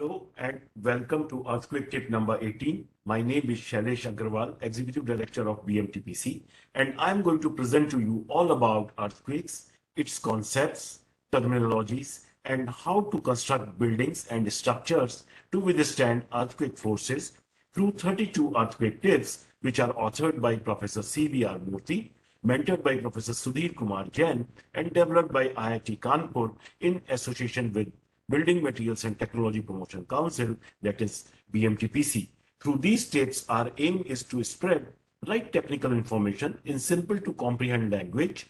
Hello and welcome to Earthquake Tip number 18. My name is Shailesh Agarwal, Executive Director of BMTPC, and I'm going to present to you all about earthquakes, its concepts, terminologies, and how to construct buildings and structures to withstand earthquake forces through 32 earthquake tips, which are authored by Professor C.V.R. Murthy, mentored by Professor Sudhir Kumar Jain, and developed by IIT Kanpur in association with Building Materials and Technology Promotion Council, that is BMTPC. Through these tips, our aim is to spread right technical information in simple to comprehend language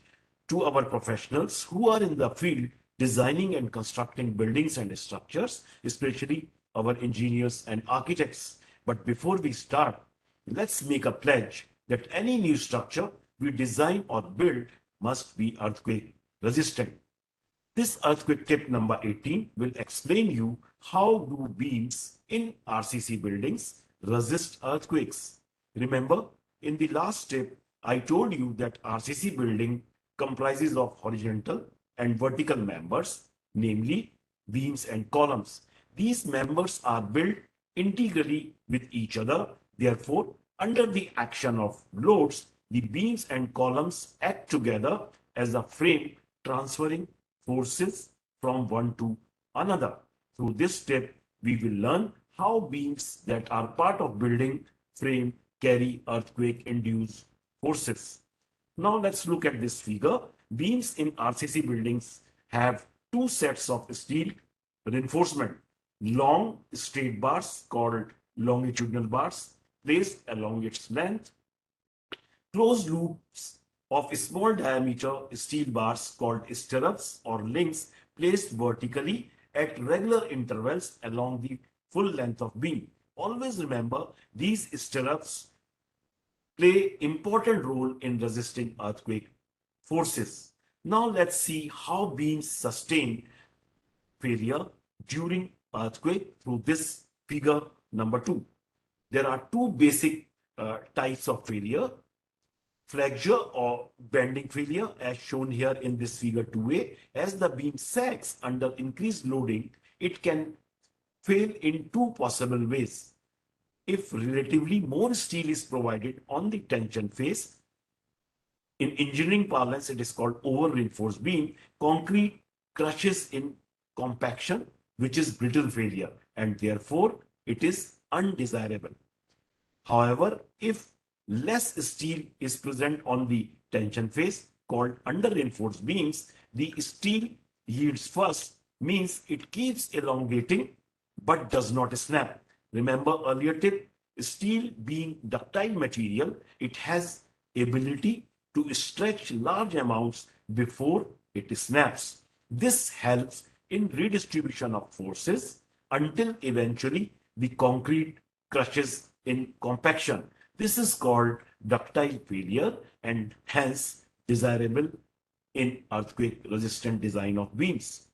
to our professionals who are in the field designing and constructing buildings and structures, especially our engineers and architects. But before we start, let's make a pledge that any new structure we design or build must be earthquake resistant. This earthquake tip number 18 will explain you how do beams in RCC buildings resist earthquakes. Remember, in the last tip, I told you that RCC building comprises of horizontal and vertical members, namely beams and columns. These members are built integrally with each other. Therefore, under the action of loads, the beams and columns act together as a frame transferring forces from one to another. Through this step, we will learn how beams that are part of building frame carry earthquake-induced forces. Now let's look at this figure. Beams in RCC buildings have two sets of steel reinforcement. Long straight bars called longitudinal bars placed along its length. Closed loops of small diameter steel bars called stirrups or links placed vertically at regular intervals along the full length of beam. Always remember, these stirrups play important role in resisting earthquake forces. Now let's see how beams sustain failure during earthquake through this figure number 2. There are two basic types of failure: flexure or bending failure, as shown here in this figure 2a. As the beam sags under increased loading, it can fail in two possible ways. If relatively more steel is provided on the tension face, in engineering parlance, it is called over-reinforced beam, concrete crushes in compaction, which is brittle failure, and therefore it is undesirable. However, if less steel is present on the tension face, called under-reinforced beams, the steel yields first, means it keeps elongating but does not snap. Remember earlier tip, steel being ductile material, it has ability to stretch large amounts before it snaps. This helps in redistribution of forces until eventually the concrete crushes in compaction. This is called ductile failure and hence desirable in earthquake resistant design of beams.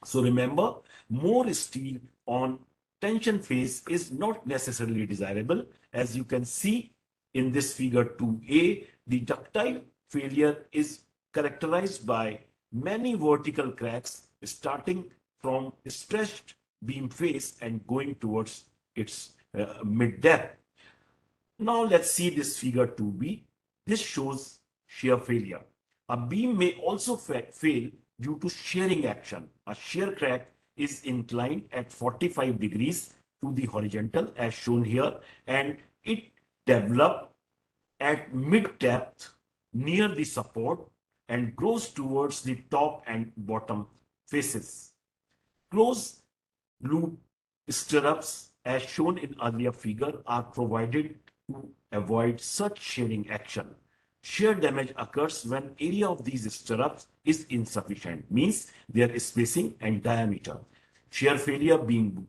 So remember, more steel on tension face is not necessarily desirable. As you can see in this figure 2a, the ductile failure is characterized by many vertical cracks starting from stretched beam face and going towards its mid-depth. Now let's see this figure 2b. This shows shear failure. A beam may also fail due to shearing action. A shear crack is inclined at 45 degrees to the horizontal as shown here, and it develops at mid-depth near the support and grows towards the top and bottom faces. Closed loop stirrups, as shown in earlier figure, are provided to avoid such shearing action. Shear damage occurs when area of these stirrups is insufficient, means their spacing and diameter. Shear failure being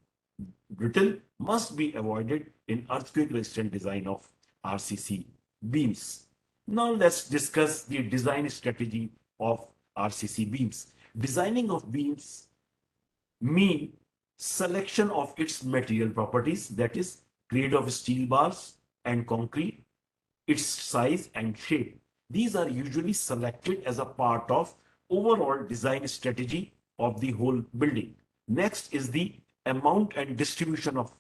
brittle must be avoided in earthquake-resistant design of RCC beams. Now let's discuss the design strategy of RCC beams. Designing of beams mean selection of its material properties, that is grade of steel bars and concrete, its size and shape. These are usually selected as a part of overall design strategy of the whole building. Next is the amount and distribution of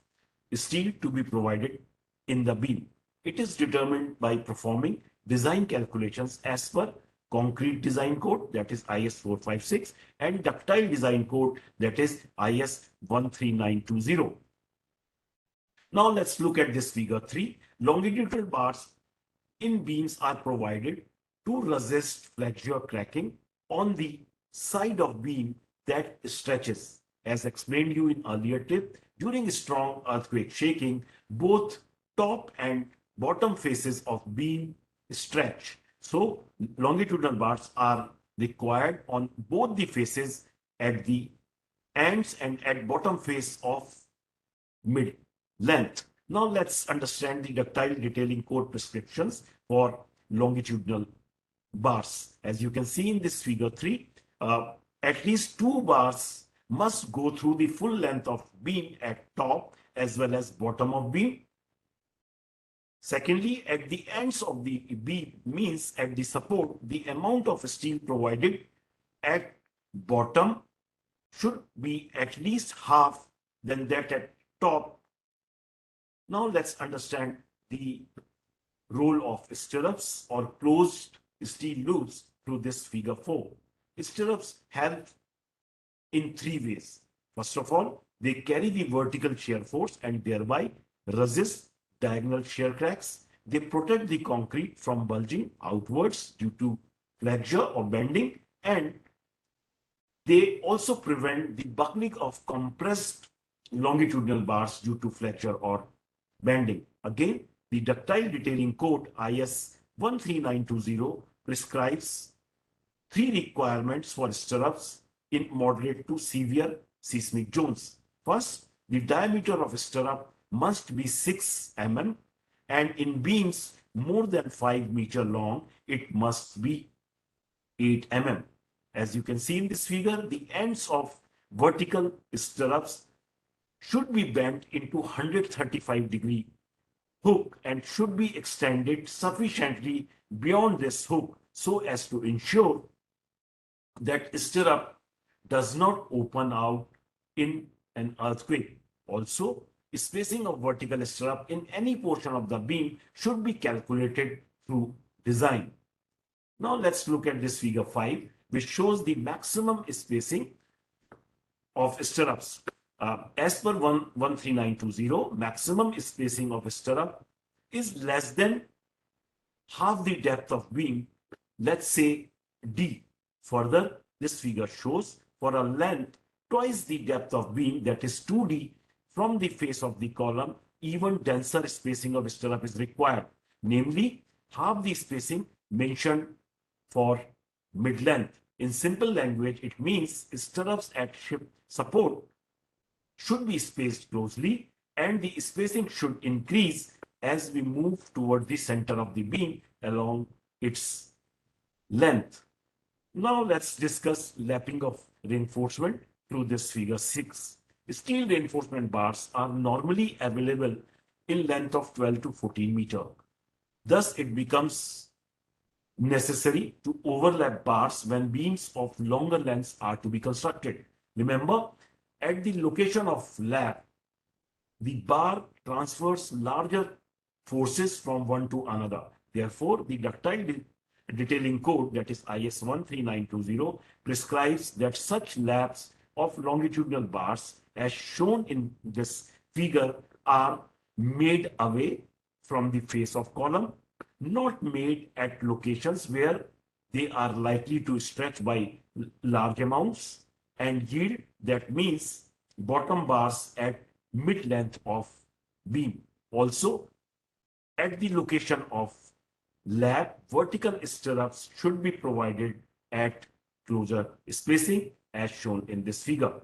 steel to be provided in the beam. It is determined by performing design calculations as per concrete design code, that is IS 456, and ductile design code, that is IS 13920. Now let's look at this figure 3. Longitudinal bars in beams are provided to resist flexure cracking on the side of beam that stretches. As explained you in earlier tip, during strong earthquake shaking, both top and bottom faces of beam stretch. So longitudinal bars are required on both the faces at the ends and at bottom face of mid length. Now let's understand the ductile detailing code prescriptions for longitudinal bars. As you can see in this figure 3, at least 2 bars must go through the full length of beam at top as well as bottom of beam. Secondly, at the ends of the beam, means at the support, the amount of steel provided at bottom should be at least half than that at top. Now let's understand the role of stirrups or closed steel loops through this figure 4. Stirrups help in 3 ways. First of all, they carry the vertical shear force and thereby resist diagonal shear cracks. They protect the concrete from bulging outwards due to flexure or bending, and they also prevent the buckling of compressed longitudinal bars due to flexure or bending. Again, the ductile detailing code IS 13920 prescribes 3 requirements for stirrups in moderate to severe seismic zones. First, the diameter of a stirrup must be 6 mm, and in beams more than 5 meter long, it must be 8 mm. As you can see in this figure, the ends of vertical stirrups should be bent into 135-degree hook and should be extended sufficiently beyond this hook so as to ensure that stirrup does not open out in an earthquake. Also, spacing of vertical stirrup in any portion of the beam should be calculated through design. Now let's look at this figure 5, which shows the maximum spacing of stirrups. As per 13920, maximum spacing of a stirrup is less than half the depth of beam, let's say D. Further, this figure shows for a length twice the depth of beam, that is 2D, from the face of the column, even denser spacing of stirrup is required, namely half the spacing mentioned for mid-length. In simple language, it means stirrups at ship support should be spaced closely and the spacing should increase as we move toward the center of the beam along its length. Now let's discuss lapping of reinforcement through this figure 6. Steel reinforcement bars are normally available in length of 12 to 14 meter. Thus, it becomes necessary to overlap bars when beams of longer lengths are to be constructed. Remember, at the location of lap, the bar transfers larger forces from one to another. Therefore, the ductile detailing code, that is IS 13920, prescribes that such laps of longitudinal bars as shown in this figure are made away from the face of column, not made at locations where they are likely to stretch by large amounts and yield, that means bottom bars at mid length of beam. Also, at the location of lap, vertical stirrups should be provided at closer spacing as shown in this figure.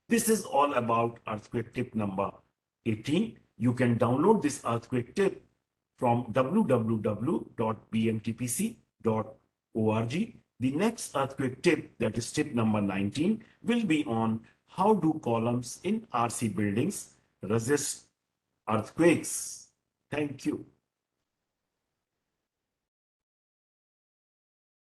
This is all about earthquake tip number 18. You can download this earthquake tip from www.bmtpc.org. The next earthquake tip, that is tip number 19, will be on how do columns in RC buildings resist earthquakes. Thank you.